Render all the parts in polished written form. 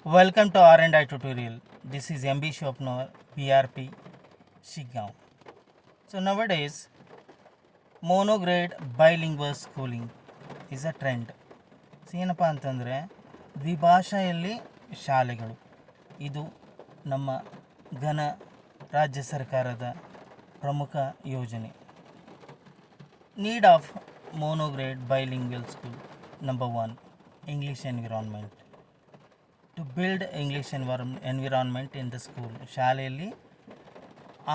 Welcome to R&I tutorial. This is MB Shopner, PRP, Shigaon. So nowadays, monograde bilingual schooling is a trend. ಏನಪ್ಪ ಅಂತಂದರೆ ದ್ವಿಭಾಷೆಯಲ್ಲಿ ಶಾಲೆಗಳು, ಇದು ನಮ್ಮ ಘನ ರಾಜ್ಯ ಸರ್ಕಾರದ ಪ್ರಮುಖ ಯೋಜನೆ. Need of monograde bilingual school. Number 1, English environment. To build English environment in the school, ಶಾಲೆಯಲ್ಲಿ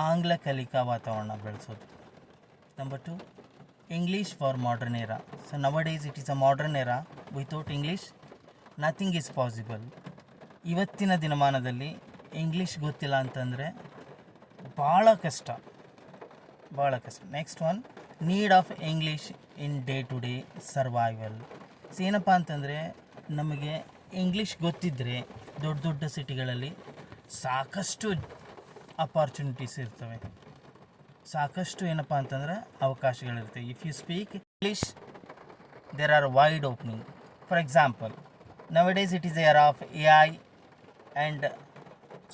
ಆಂಗ್ಲ ಕಲಿಕಾ ವಾತಾವರಣ ಬೆಳೆಸೋದು. Number 2, English for modern era. So nowadays it is a modern era. Without English nothing is possible. ಇವತ್ತಿನ ದಿನಮಾನದಲ್ಲಿ English ಗೊತ್ತಿಲ್ಲ ಅಂತಂದರೆ ಭಾಳ ಕಷ್ಟ. Next one, need of English in day to day survival. ಏನಪ್ಪ ಅಂತಂದರೆ ನಮಗೆ ಇಂಗ್ಲೀಷ್ ಗೊತ್ತಿದ್ದರೆ ದೊಡ್ಡ ಸಿಟಿಗಳಲ್ಲಿ ಸಾಕಷ್ಟು ಅಪಾರ್ಚುನಿಟೀಸ್ ಇರ್ತವೆ, ಸಾಕಷ್ಟು ಏನಪ್ಪ ಅಂತಂದರೆ ಅವಕಾಶಗಳಿರ್ತವೆ. If you speak English there are wide opening. For example, nowadays it is the era of AI, and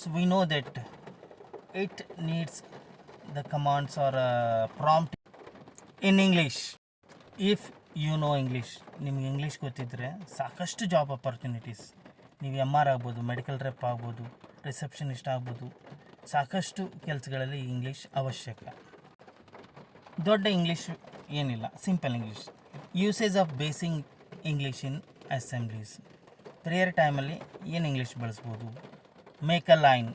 so we know that it needs the commands or prompt in English. If you know English, ನಿಮಗೆ English ಗೊತ್ತಿದ್ದರೆ ಸಾಕಷ್ಟು job opportunities. ನೀವು MR ಆಗ್ಬೋದು, medical rep ಆಗ್ಬೋದು, receptionist ಆಗ್ಬೋದು, ಸಾಕಷ್ಟು ಕೆಲಸಗಳಲ್ಲಿ English ಅವಶ್ಯಕ. ದೊಡ್ಡ ಇಂಗ್ಲೀಷ್ ಏನಿಲ್ಲ, simple English. Usage of basic English in assemblies. Prayer ಟೈಮಲ್ಲಿ ಏನು ಇಂಗ್ಲೀಷ್ ಬಳಸ್ಬೋದು? ಮೇಕ್ ಅ ಲೈನ್,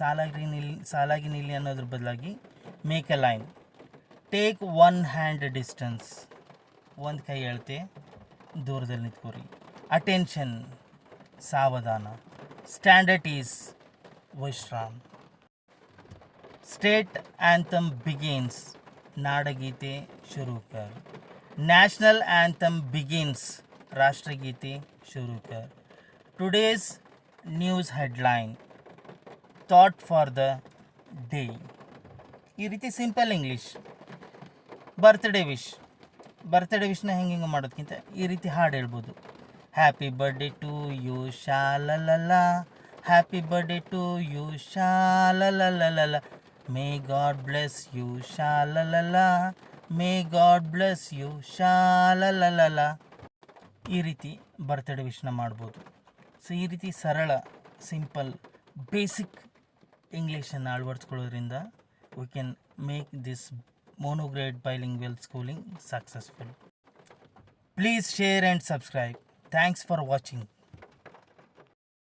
ಸಾಲಾಗಿ ನಿಲ್ಲಿ ಅನ್ನೋದ್ರ ಬದಲಾಗಿ make a line. Take one hand distance, ಒಂದು ಕೈ ಅಳತೆ ದೂರದಲ್ಲಿ ನಿಂತ್ಕೋರಿ. ಅಟೆನ್ಷನ್, ಸಾವಧಾನ. ಸ್ಟ್ಯಾಂಡರ್ಡ್ ಈಸ್ ವಿಶ್ರಾಮ್. ಸ್ಟೇಟ್ ಆ್ಯಂಥಮ್ ಬಿಗಿನ್ಸ್, ನಾಡಗೀತೆ ಶುರು ಕರ್. ನ್ಯಾಷನಲ್ ಆ್ಯಂಥಮ್ ಬಿಗಿನ್ಸ್, ರಾಷ್ಟ್ರಗೀತೆ ಶುರು ಕರ್. Today's news headline, thought for the day. ಈ ರೀತಿ ಸಿಂಪಲ್ ಇಂಗ್ಲೀಷ್. ಬರ್ತ್ಡೇ ವಿಶ್ನ ಹೆಂಗೆ ಮಾಡೋದಕ್ಕಿಂತ ಈ ರೀತಿ ಹಾಡು ಹೇಳ್ಬೋದು. ಹ್ಯಾಪಿ ಬರ್ಡೇ ಟು ಯು ಶಾಲಲಲ, ಹ್ಯಾಪಿ ಬರ್ಡೇ ಟು ಯು ಶಾಲಲಲ, ಮೇ ಗಾಡ್ ಬ್ಲೆಸ್ ಯು ಶಾಲಲಲ, ಮೇ ಗಾಡ್ ಬ್ಲೆಸ್ ಯು ಶಾಲಲಲ. ಈ ರೀತಿ ಬರ್ತ್ಡೇ ವಿಶ್ನ ಮಾಡ್ಬೋದು. ಸೊ ಈ ರೀತಿ ಸರಳ, ಸಿಂಪಲ್, ಬೇಸಿಕ್ ಇಂಗ್ಲೀಷನ್ನು ಅಳವಡಿಸ್ಕೊಳ್ಳೋದ್ರಿಂದ we can make this monograde bilingual schooling successful. Please share and subscribe. Thanks for watching.